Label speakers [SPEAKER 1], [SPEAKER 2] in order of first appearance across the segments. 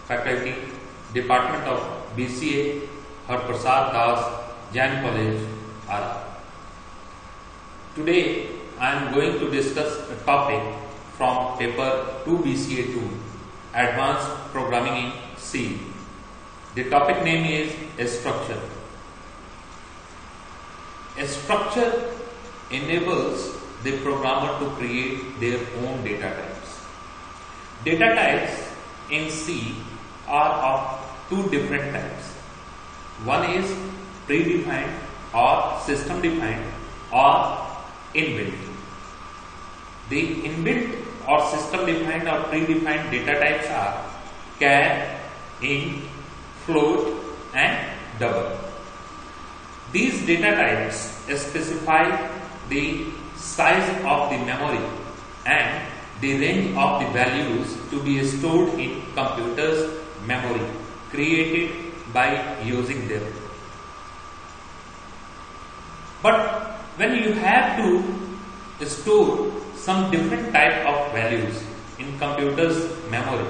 [SPEAKER 1] Faculty, Department of BCA, Harprasad Das, Jain College, Ara. Today I am going to discuss a topic from paper 2 BCA 2, Advanced Programming in C. The topic name is a structure. A structure enables the programmer to create their own data types. Data types in C are of two different types. One is predefined or system defined or inbuilt. The inbuilt or system defined or predefined data types are char, int, float and double. These data types specify the size of the memory and the range of the values to be stored in computer's memory created by using them. But when you have to store some different type of values in computer's memory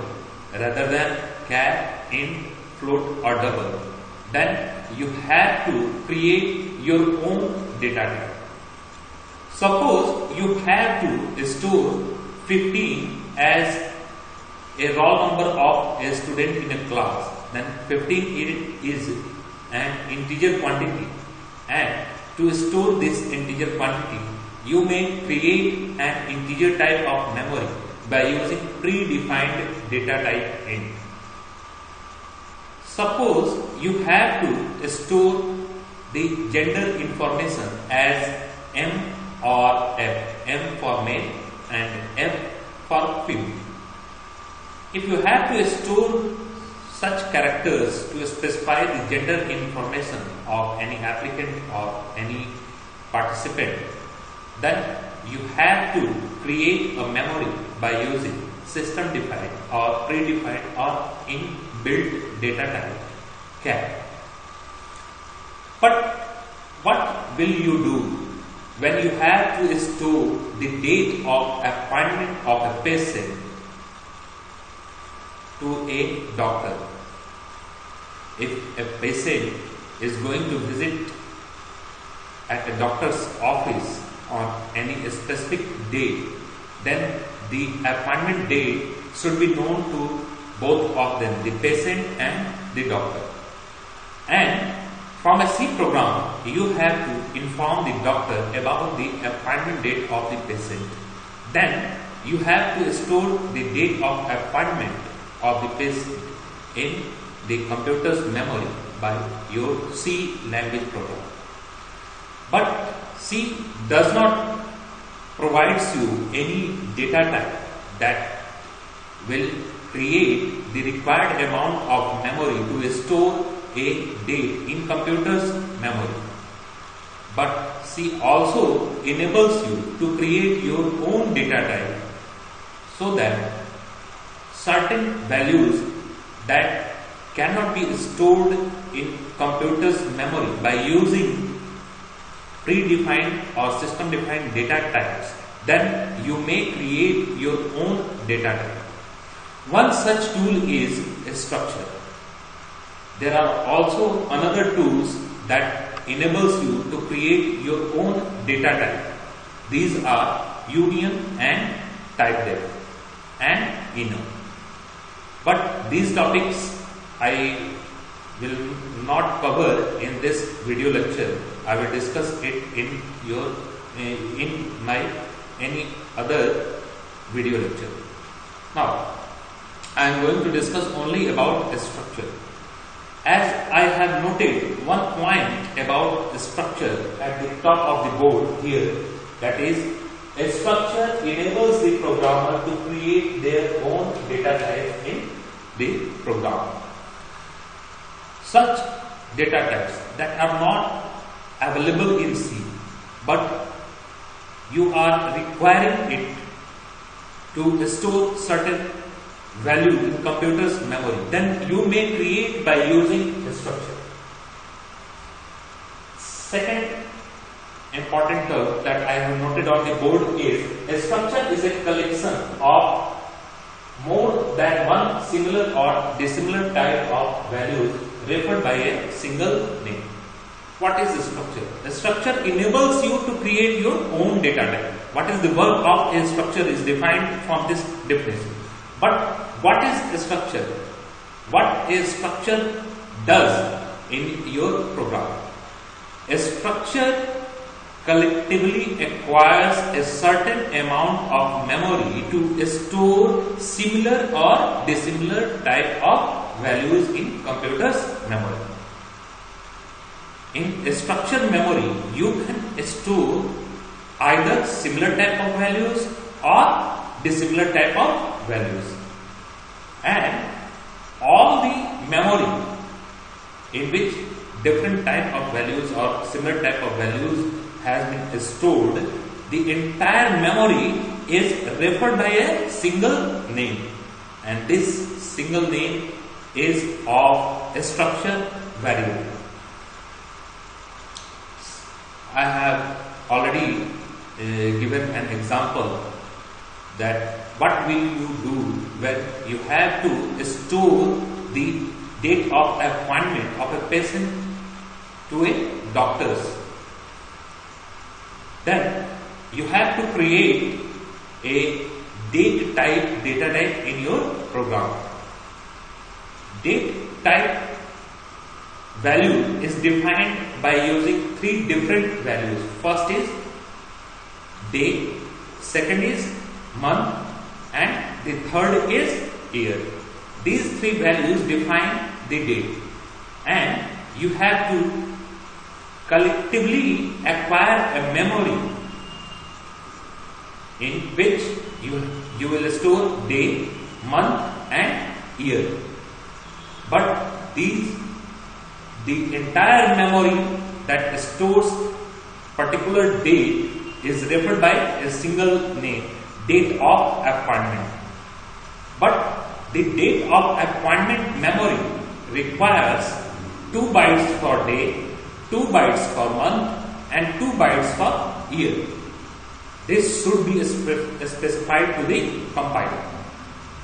[SPEAKER 1] rather than char, int, float or double, then you have to create your own data type. Suppose you have to store 15 as a roll number of a student in a class, then 15 is an integer quantity, and to store this integer quantity you may create an integer type of memory by using predefined data type int. Suppose you have to store the gender information as M or F, M for male and F for female. If you have to store such characters to specify the gender information of any applicant or any participant, then you have to create a memory by using system defined or predefined or inbuilt data type char. But what will you do when you have to store the date of appointment of a patient to a doctor? If a patient is going to visit at a doctor's office on any specific date, then the appointment date should be known to both of them, the patient and the doctor. And from a C program, you have to inform the doctor about the appointment date of the patient. Then you have to store the date of appointment of the patient in the computer's memory by your C language program. But C does not provide you any data type that will create the required amount of memory to store a date in computer's memory. But C also enables you to create your own data type so that certain values that cannot be stored in computer's memory by using predefined or system defined data types, then you may create your own data type. One such tool is a structure. There are also another tools that enables you to create your own data type. These are union and typedef and enum. But these topics I will not cover in this video lecture. I will discuss it in my any other video lecture. Now I am going to discuss only about a structure. As I have noted one point about the structure at the top of the board here, that is, a structure enables the programmer to create their own data type in the program. Such data types that are not available in C, but you are requiring it to store certain value in computer's memory, then you may create by using a structure. Second important term that I have noted on the board is a structure is a collection of more than one similar or dissimilar type of values referred by a single name. What is the structure? The structure enables you to create your own data type. What is the work of a structure is defined from this definition. But what is a structure? What a structure does in your program? A structure collectively acquires a certain amount of memory to store similar or dissimilar type of values in computer's memory. In a structured memory, you can store either similar type of values or dissimilar type of values. And all the memory in which different type of values or similar type of values has been stored, the entire memory is referred by a single name, and this single name is of a structure variable. I have already given an example that what will you do when you have to store the date of appointment of a patient to a doctor's. Then you have to create a data type in your program. Date type value is defined by using three different values. First is day, second is month, and the third is year. These three values define the date, and you have to collectively acquire a memory in which you will store day, month, and year. But the entire memory that stores particular date is referred by a single name, date of appointment. But the date of appointment memory requires 2 bytes for day, 2 bytes for month, and 2 bytes for year. This should be specified to the compiler.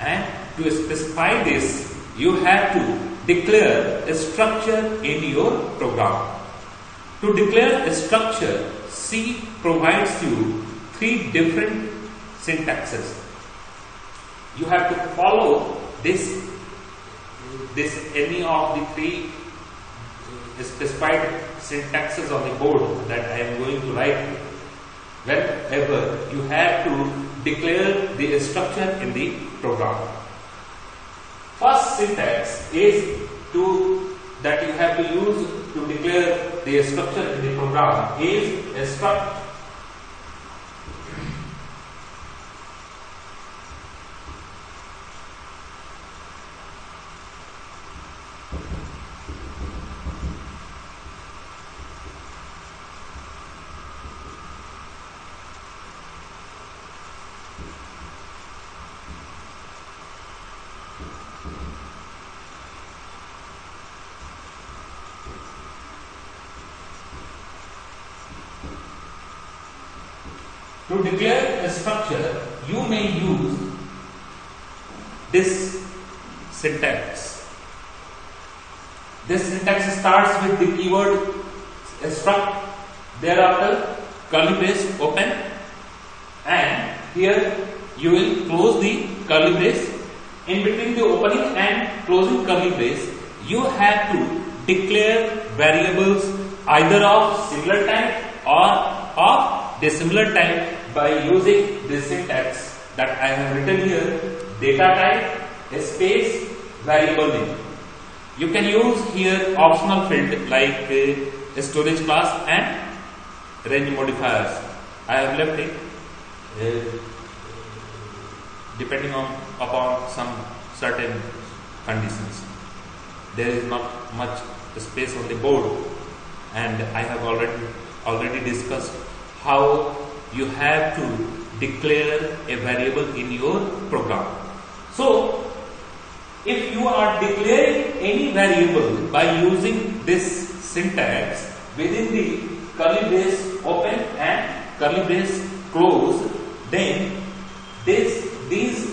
[SPEAKER 1] And to specify this, you have to declare a structure in your program. To declare a structure, C provides you 3 different syntaxes. You have to follow this any of the 3 specified syntaxes on the board that I am going to write whenever you have to declare the structure in the program. First syntax is that you have to use to declare the structure in the program is a struct. To declare a structure, you may use this syntax. This syntax starts with the keyword struct, thereafter curly brace open, and here you will close the curly brace. In between the opening and closing curly brace, you have to declare variables either of similar type or of dissimilar type by using this syntax that I have written here, data type space variable name. You can use here optional field like storage class and range modifiers. I have left it depending upon some certain conditions. There is not much space on the board, and I have already discussed how you have to declare a variable in your program. So, if you are declaring any variable by using this syntax within the curly brace open and curly brace close, then these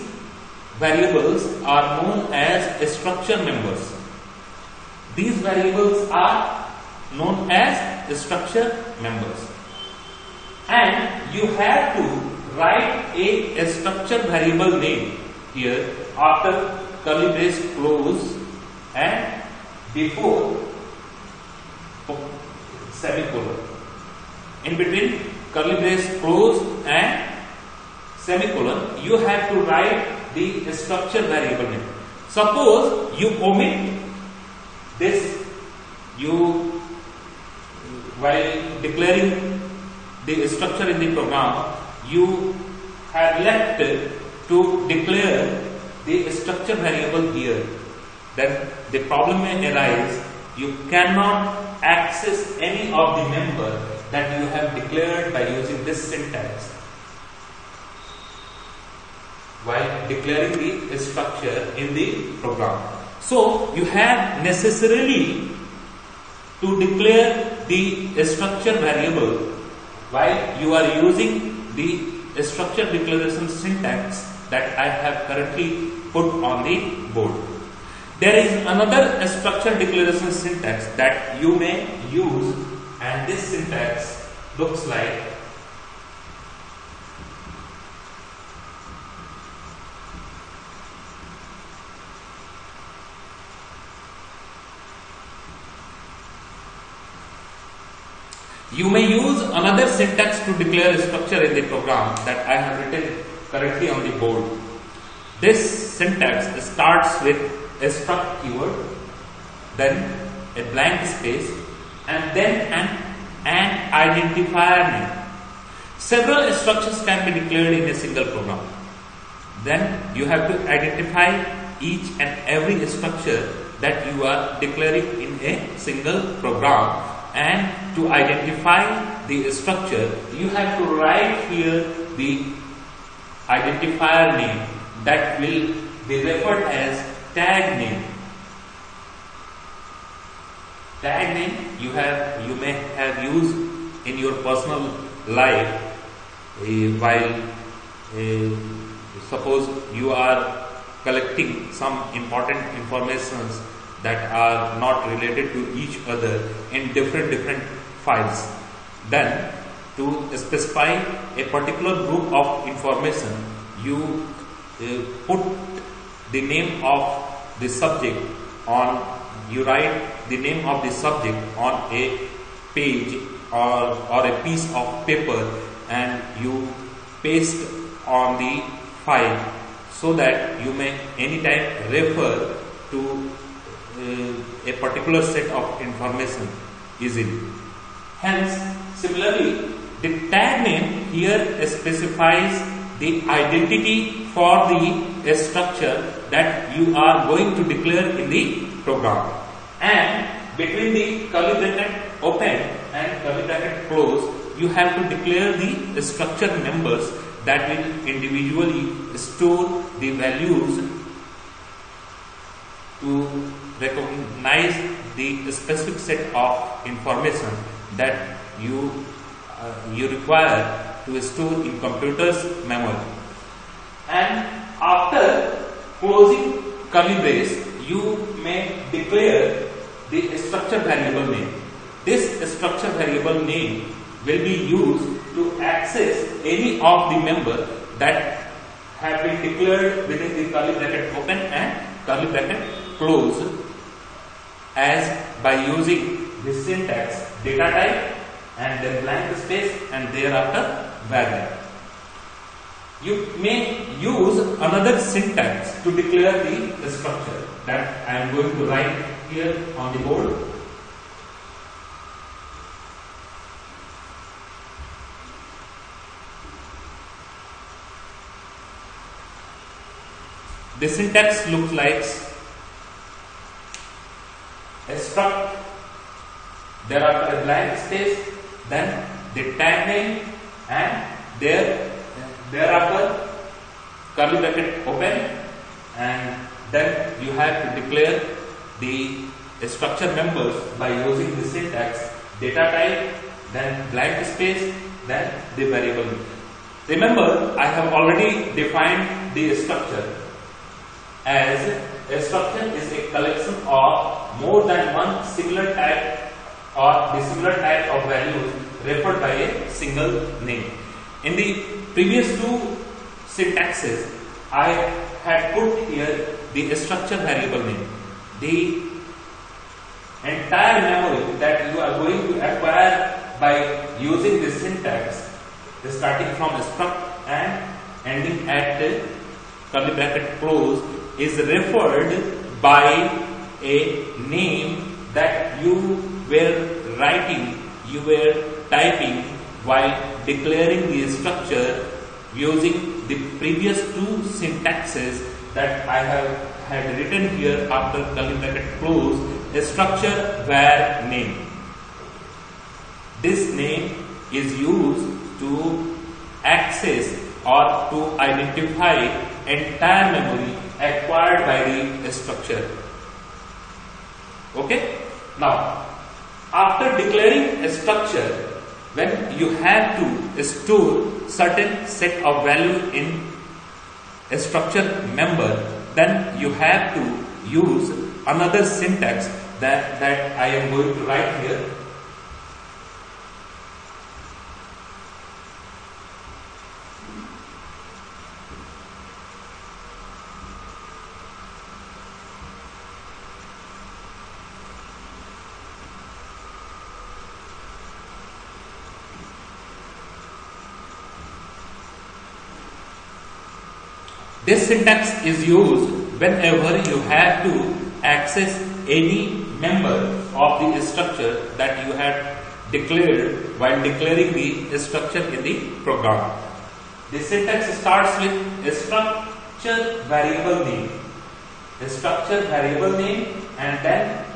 [SPEAKER 1] variables are known as structure members. These variables are known as structure members. And you have to write a structure variable name here after curly brace close and before semicolon. In between curly brace close and semicolon, you have to write the structure variable name. Suppose you omit this, while declaring the structure in the program, you have left to declare the structure variable here. Then the problem may arise. You cannot access any of the member that you have declared by using this syntax while declaring the structure in the program. So you have necessarily to declare the structure variable while you are using the structure declaration syntax that I have currently put on the board. There is another structure declaration syntax that you may use, and this syntax looks like you may use another syntax to declare a structure in the program that I have written currently on the board. This syntax starts with a struct keyword, then a blank space, and then an identifier name. Several structures can be declared in a single program. Then you have to identify each and every structure that you are declaring in a single program. And to identify the structure, you have to write here the identifier name that will be referred as tag name. Tag name you may have used in your personal life while suppose you are collecting some important informations that are not related to each other in different files. Then to specify a particular group of information, you put the name of the subject you write the name of the subject on a page or a piece of paper, and you paste on the file so that you may anytime refer to a particular set of information easily. Hence, similarly, the tag name here specifies the identity for the structure that you are going to declare in the program. And between the curly bracket open and curly bracket close, you have to declare the structure members that will individually store the values to recognize the specific set of information that you require to store in computer's memory. And after closing curly brace, you may declare the structure variable name. This structure variable name will be used to access any of the member that have been declared within the curly bracket open and curly bracket close, as by using this syntax data type and then blank space and thereafter value. You may use another syntax to declare the structure that I am going to write here on the board. The syntax looks like a struct, thereafter a blank space, then the tag name, and thereafter curly bracket open, and then you have to declare the structure members by using the syntax data type, then blank space, then the variable. Remember, I have already defined the structure. as a structure is a collection of more than one similar type or dissimilar type of values referred by a single name. In the previous two syntaxes, I had put here the structure variable name. The entire memory that you are going to acquire by using this syntax, starting from struct and ending at curly bracket close, is referred by a name that you were writing, you were typing while declaring the structure using the previous two syntaxes that I have had written here after curly bracket close, a structure var name. This name is used to access or to identify entire memory acquired by the structure. Okay? Now, after declaring a structure, when you have to store certain set of value in a structure member, then you have to use another syntax that I am going to write here. This syntax is used whenever you have to access any member of the structure that you had declared while declaring the structure in the program. The syntax starts with a structure variable name. A structure variable name and then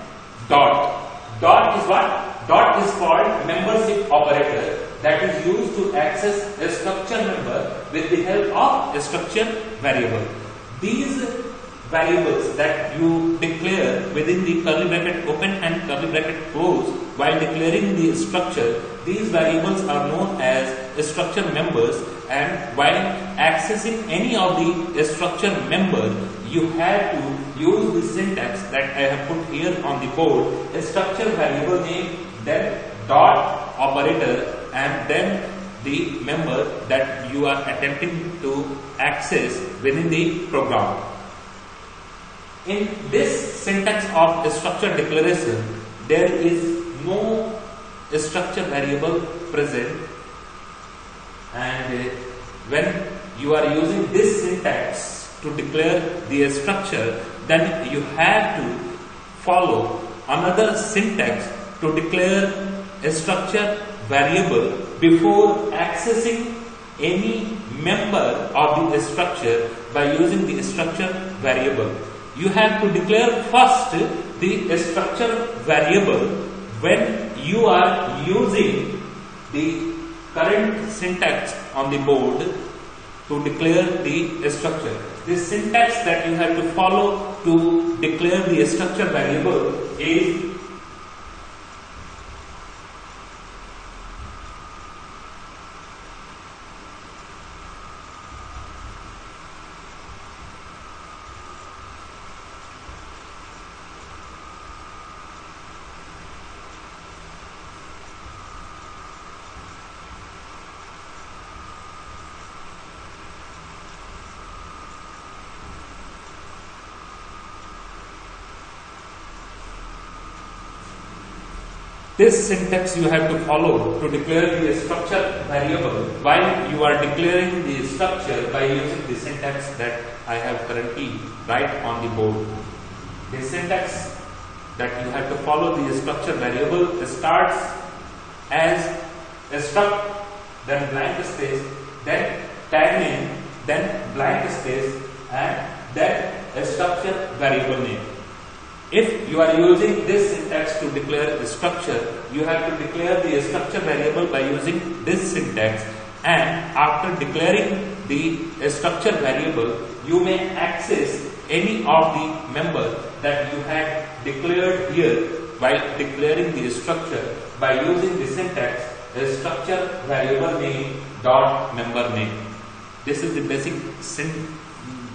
[SPEAKER 1] dot. Dot is what? Dot is called membership operator that is used to access a structure member with the help of a structure variable. These variables that you declare within the curly bracket open and curly bracket close while declaring the structure, these variables are known as structure members, and while accessing any of the structure members, you have to use the syntax that I have put here on the board, a structure variable name, then dot operator, and then the member that you are attempting to access within the program. In this syntax of structure declaration, there is no structure variable present, and when you are using this syntax to declare the structure, then you have to follow another syntax to declare a structure variable before accessing any member of the structure by using the structure variable. You have to declare first the structure variable when you are using the current syntax on the board to declare the structure. The syntax that you have to follow to declare the structure variable is this syntax you have to follow to declare the structure variable while you are declaring the structure by using the syntax that I have currently right on the board. The syntax that you have to follow the structure variable starts as a struct, then blank space, then tag name, then blank space, and then a structure variable name. If you are using this syntax to declare a structure, you have to declare the structure variable by using this syntax, and after declaring the structure variable, you may access any of the members that you had declared here while declaring the structure by using the syntax structure variable name dot member name. This is the basic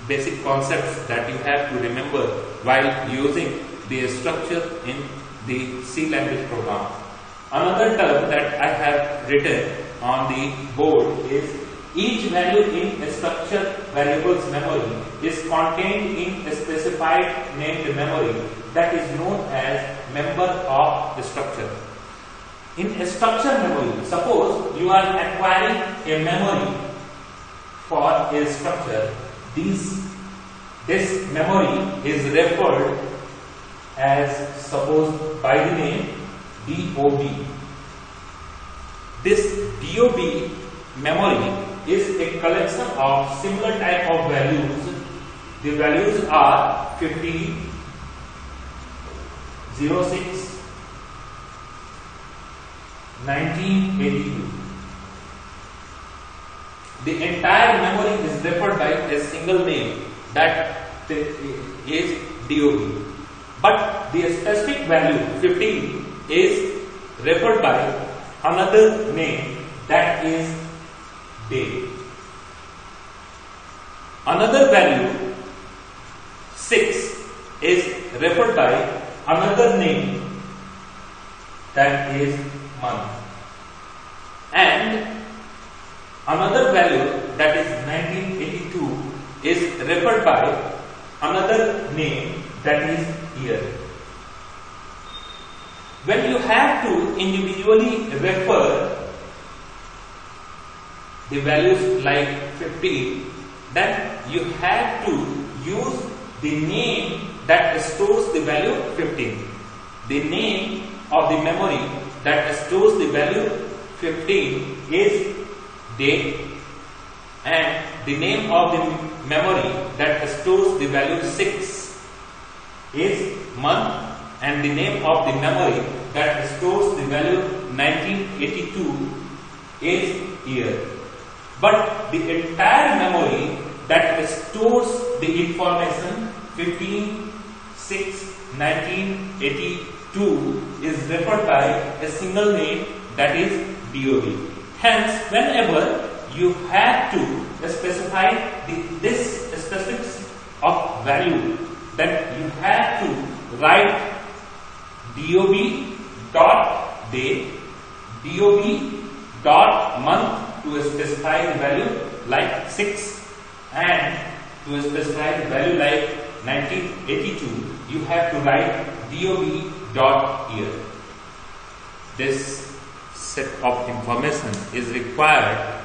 [SPEAKER 1] basic concepts that you have to remember while using the structure in the C language program. Another term that I have written on the board is each value in a structure variable's memory is contained in a specified named memory that is known as member of the structure. In a structure memory, suppose you are acquiring a memory for a structure, this memory is referred as, suppose, by the name DOB. This DOB memory is a collection of similar type of values. The values are 50, 06, 1982. The entire memory is referred by a single name, that is DOB. But the specific value 15 is referred by another name, that is day. Another value 6 is referred by another name, that is month. And another value, that is 1982, is referred by another name, that is year. When you have to individually refer the values like 15, then you have to use the name that stores the value 15. The name of the memory that stores the value 15 is date, and the name of the memory that stores the value 6 is month, and the name of the memory that stores the value 1982 is year. But the entire memory that stores the information 15, 6, 1982 is referred by a single name, that is DOB. Hence, whenever you have to specify this specifics of value, then you have to write DOB dot day, DOB dot month to specify the value like 6, and to specify the value like 1982, you have to write DOB dot year. This set of information is required